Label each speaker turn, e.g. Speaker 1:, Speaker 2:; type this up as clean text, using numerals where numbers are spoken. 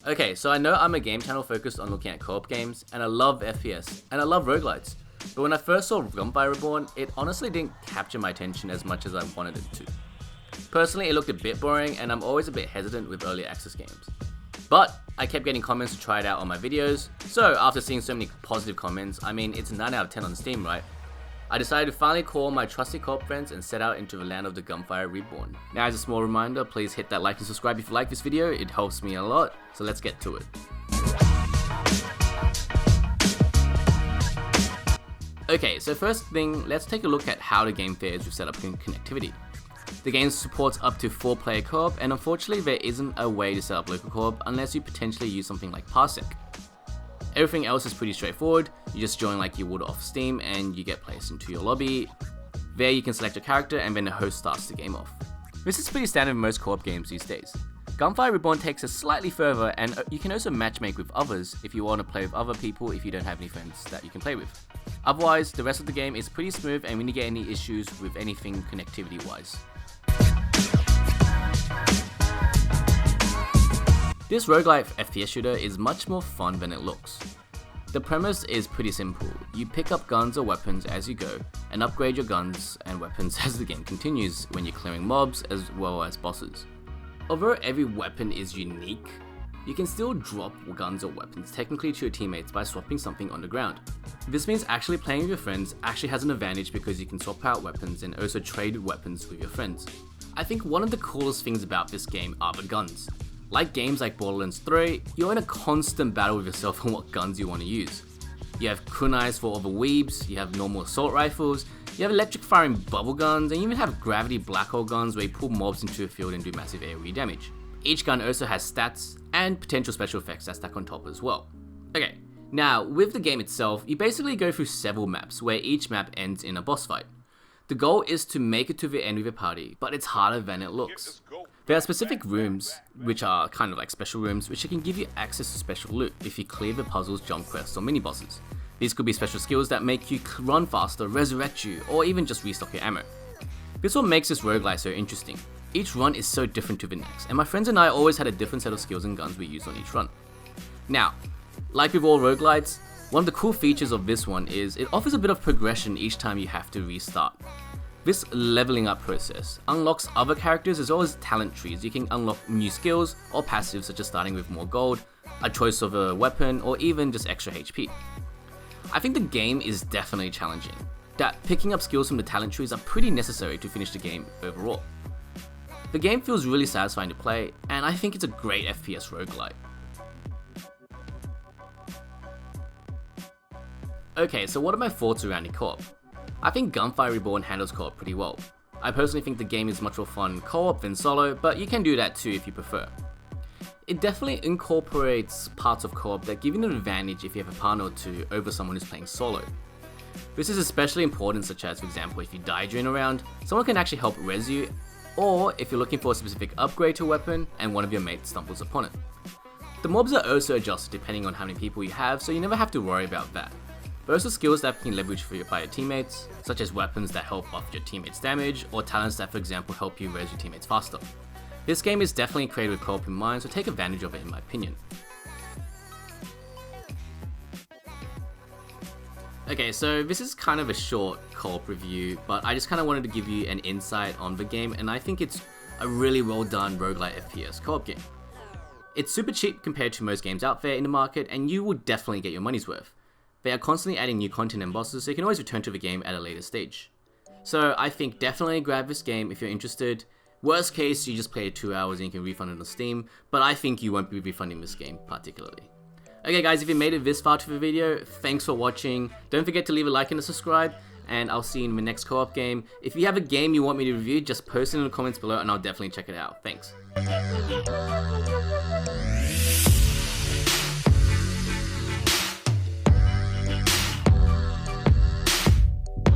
Speaker 1: Okay, so I know I'm a game channel focused on looking at co-op games, and I love FPS, and I love roguelites. But when I first saw Gunfire Reborn, it honestly didn't capture my attention as much as I wanted it to. Personally, it looked a bit boring, and I'm always a bit hesitant with early access games. But I kept getting comments to try it out on my videos, so after seeing so many positive comments, I mean, it's a 9 out of 10 on Steam, right? I decided to finally call my trusty co-op friends and set out into the land of the Gunfire Reborn. Now, as a small reminder, please hit that like and subscribe if you like this video, it helps me a lot, so let's get to it. Okay, so first thing, let's take a look at how the game fares with setup and connectivity. The game supports up to 4-player co-op, and unfortunately there isn't a way to set up local co-op unless you potentially use something like Parsec. Everything else is pretty straightforward. You just join like you would off Steam and you get placed into your lobby. There you can select your character and then the host starts the game off. This is pretty standard in most co-op games these days. Gunfire Reborn takes it slightly further, and you can also matchmake with others if you want to play with other people if you don't have any friends that you can play with. Otherwise, the rest of the game is pretty smooth and we didn't get any issues with anything connectivity wise. This roguelite FPS shooter is much more fun than it looks. The premise is pretty simple. You pick up guns or weapons as you go, and upgrade your guns and weapons as the game continues when you're clearing mobs as well as bosses. Although every weapon is unique, you can still drop guns or weapons technically to your teammates by swapping something on the ground. This means actually playing with your friends actually has an advantage because you can swap out weapons and also trade weapons with your friends. I think one of the coolest things about this game are the guns. Like games like Borderlands 3, you're in a constant battle with yourself on what guns you want to use. You have kunais for all the weebs, you have normal assault rifles, you have electric firing bubble guns, and you even have gravity black hole guns where you pull mobs into a field and do massive AoE damage. Each gun also has stats and potential special effects that stack on top as well. Okay, now with the game itself, you basically go through several maps where each map ends in a boss fight. The goal is to make it to the end with your party, but it's harder than it looks. There are specific rooms, which are kind of like special rooms, which can give you access to special loot if you clear the puzzles, jump quests, or mini bosses. These could be special skills that make you run faster, resurrect you, or even just restock your ammo. This is what makes this roguelite so interesting. Each run is so different to the next, and my friends and I always had a different set of skills and guns we used on each run. Now, like with all roguelites, one of the cool features of this one is it offers a bit of progression each time you have to restart. This leveling up process unlocks other characters as well as talent trees. You can unlock new skills or passives such as starting with more gold, a choice of a weapon, or even just extra HP. I think the game is definitely challenging, that picking up skills from the talent trees are pretty necessary to finish the game overall. The game feels really satisfying to play, and I think it's a great FPS roguelite. Okay, so what are my thoughts around the co-op? I think Gunfire Reborn handles co-op pretty well. I personally think the game is much more fun co-op than solo, but you can do that too if you prefer. It definitely incorporates parts of co-op that give you an advantage if you have a partner or two over someone who's playing solo. This is especially important, such as, for example, if you die during a round, someone can actually help res you, or if you're looking for a specific upgrade to a weapon and one of your mates stumbles upon it. The mobs are also adjusted depending on how many people you have, so you never have to worry about that. There are also skills that you can leverage for your teammates, such as weapons that help buff your teammates' damage, or talents that, for example, help you res your teammates faster. This game is definitely created with co-op in mind, so take advantage of it in my opinion. Okay, so this is kind of a short co-op review, but I just kind of wanted to give you an insight on the game, and I think it's a really well done roguelite FPS co-op game. It's super cheap compared to most games out there in the market, and you will definitely get your money's worth. They are constantly adding new content and bosses, so you can always return to the game at a later stage. So I think definitely grab this game if you're interested. Worst case, you just play it 2 hours and you can refund it on Steam, but I think you won't be refunding this game particularly. Okay guys, if you made it this far to the video, thanks for watching. Don't forget to leave a like and a subscribe, and I'll see you in the next co-op game. If you have a game you want me to review, just post it in the comments below and I'll definitely check it out. Thanks.